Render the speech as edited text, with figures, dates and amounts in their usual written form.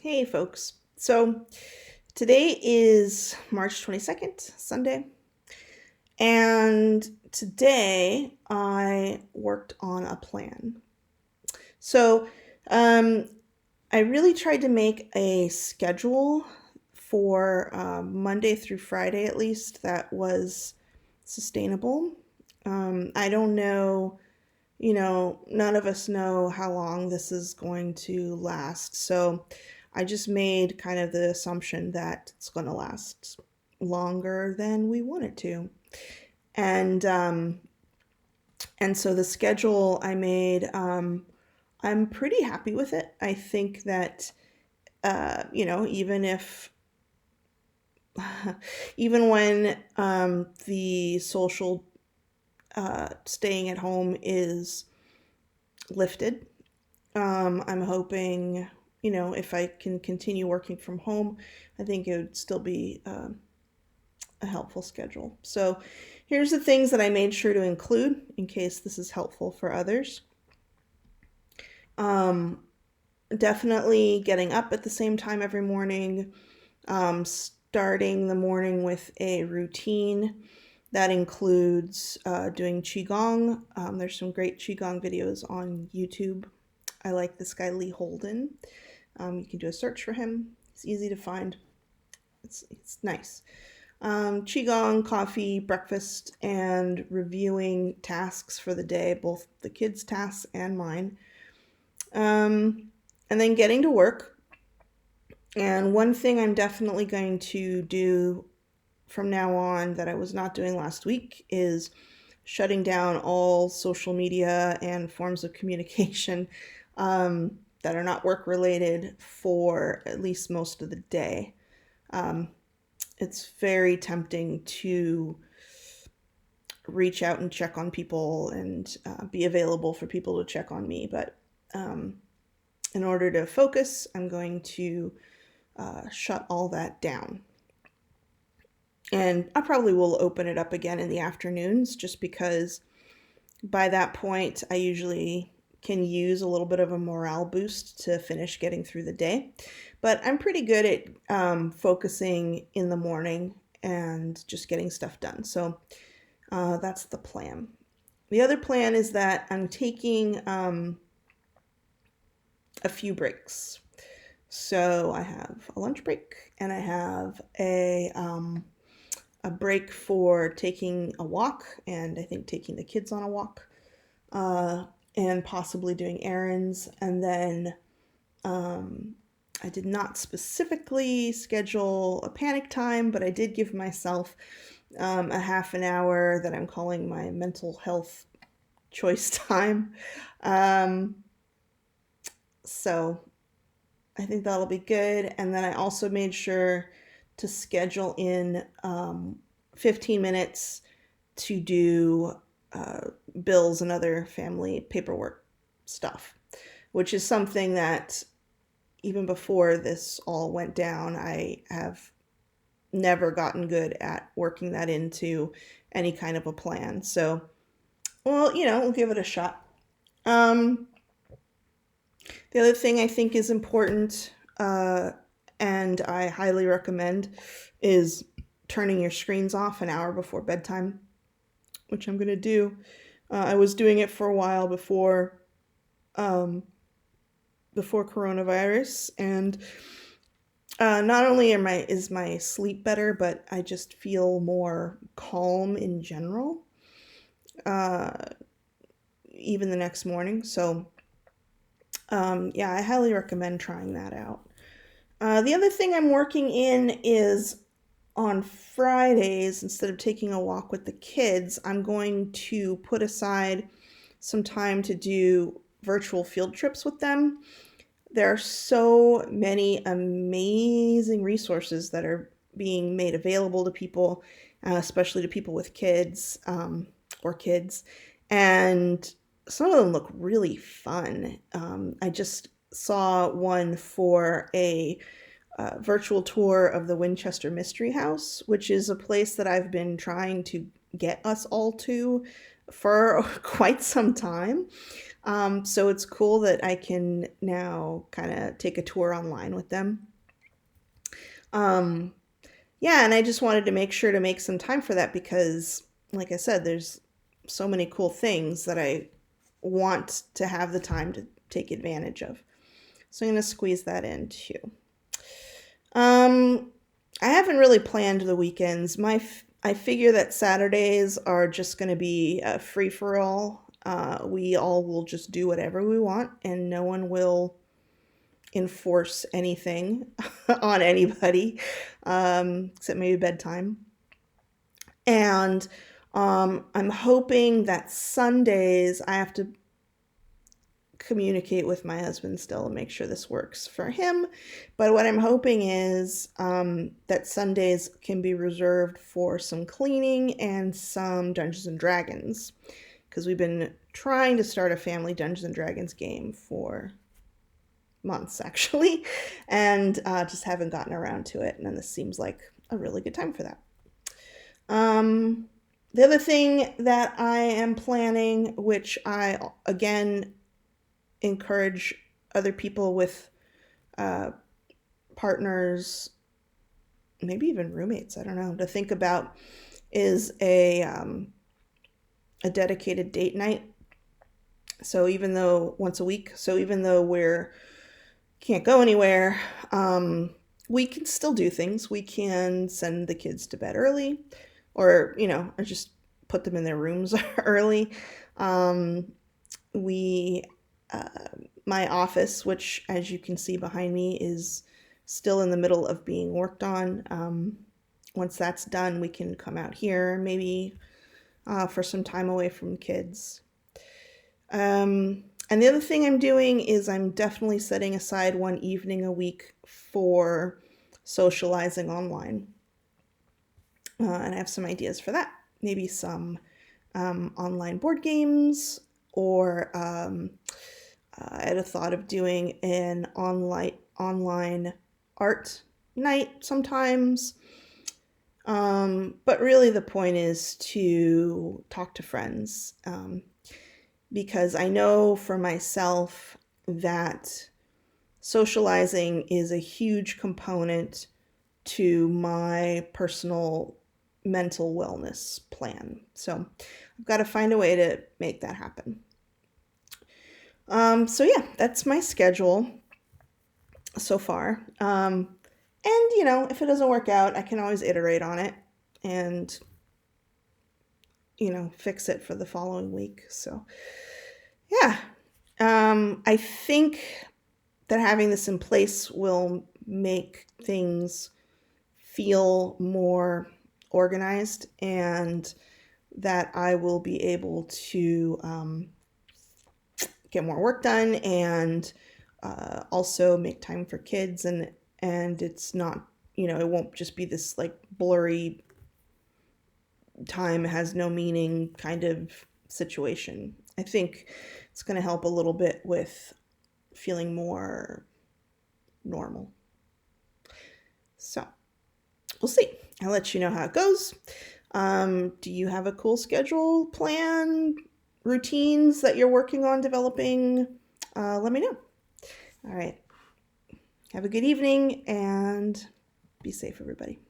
Hey, folks. So today is March 22nd, Sunday, and today I worked on a plan. So um, I really tried to make a schedule for Monday through Friday, at least, that was sustainable. I don't know, none of us know how long this is going to last. So I just made kind of the assumption that it's going to last longer than we want it to. And so the schedule I made, I'm pretty happy with it. I think that even if even when the social staying at home is lifted, I'm hoping, if I can continue working from home, I think it would still be a helpful schedule. So here's the things that I made sure to include in case this is helpful for others. Um, Definitely getting up at the same time every morning, starting the morning with a routine that includes doing Qigong. There's some great Qigong videos on YouTube. I like this guy, Lee Holden. You can do a search for him. It's easy to find. It's nice. Qigong, coffee, breakfast, and reviewing tasks for the day, both the kids' tasks and mine. Um, and then getting to work. And one thing I'm definitely going to do from now on that I was not doing last week is shutting down all social media and forms of communication that are not work related for at least most of the day. Um, it's very tempting to reach out and check on people and be available for people to check on me. But um, in order to focus, I'm going to shut all that down. And I probably will open it up again in the afternoons just because by that point I usually can use a little bit of a morale boost to finish getting through the day. But I'm pretty good at focusing in the morning and just getting stuff done. So that's the plan. The other plan is that I'm taking a few breaks. So I have a lunch break and I have a break for taking a walk and I think taking the kids on a walk uh, and possibly doing errands. And then um, I did not specifically schedule a panic time, but I did give myself a half an hour that I'm calling my mental health choice time. Um, so I think that'll be good. And then I also made sure to schedule in 15 minutes to do bills and other family paperwork stuff, which is something that even before this all went down, I have never gotten good at working that into any kind of a plan. So, well, we'll give it a shot. Um, the other thing I think is important, and I highly recommend, is turning your screens off an hour before bedtime, which I'm going to do. I was doing it for a while um, before coronavirus, and not only is my sleep better, but I just feel more calm in general, uh, even the next morning. So, yeah, I highly recommend trying that out. The other thing I'm working in is on Fridays, instead of taking a walk with the kids, I'm going to put aside some time to do virtual field trips with them. There are so many amazing resources that are being made available to people, especially to people with kids or kids. And some of them look really fun. I just saw one for a virtual tour of the Winchester Mystery House, which is a place that I've been trying to get us all to for quite some time. So it's cool that I can now kind of take a tour online with them. Um, yeah, and I just wanted to make sure to make some time for that because, like I said, there's so many cool things that I want to have the time to take advantage of. So I'm going to squeeze that in too. Um, I haven't really planned the weekends. I figure that Saturdays are just going to be a free for all. We all will just do whatever we want, and no one will enforce anything on anybody, except maybe bedtime. And I'm hoping that Sundays I have to communicate with my husband still and make sure this works for him. But what I'm hoping is that Sundays can be reserved for some cleaning and some Dungeons and Dragons because we've been trying to start a family Dungeons and Dragons game for months actually, and just haven't gotten around to it. And then this seems like a really good time for that. Um, the other thing that I am planning, which I again encourage other people with uh, partners, maybe even roommates, I don't know, to think about is a dedicated date night. So even though once a week, so even though we're can't go anywhere, we can still do things. We can send the kids to bed early, or or just put them in their rooms early. Um, we uh, my office, which as you can see behind me is still in the middle of being worked on. Once that's done, we can come out here maybe for some time away from kids. And the other thing I'm doing is I'm definitely setting aside one evening a week for socializing online. And I have some ideas for that. Maybe some online board games, or I had a thought of doing an online art night sometimes. But really, the point is to talk to friends, because I know for myself that socializing is a huge component to my personal mental wellness plan. So I've got to find a way to make that happen. So yeah, that's my schedule so far. And if it doesn't work out, I can always iterate on it and fix it for the following week. So yeah, I think that having this in place will make things feel more organized, and that I will be able to get more work done, and also make time for kids, and it's not, it won't just be this like blurry time has no meaning kind of situation. I think it's going to help a little bit with feeling more normal. So we'll see. I'll let you know how it goes. Do you have a cool schedule, plan, routines that you're working on developing? Let me know. All right. Have a good evening and be safe, everybody.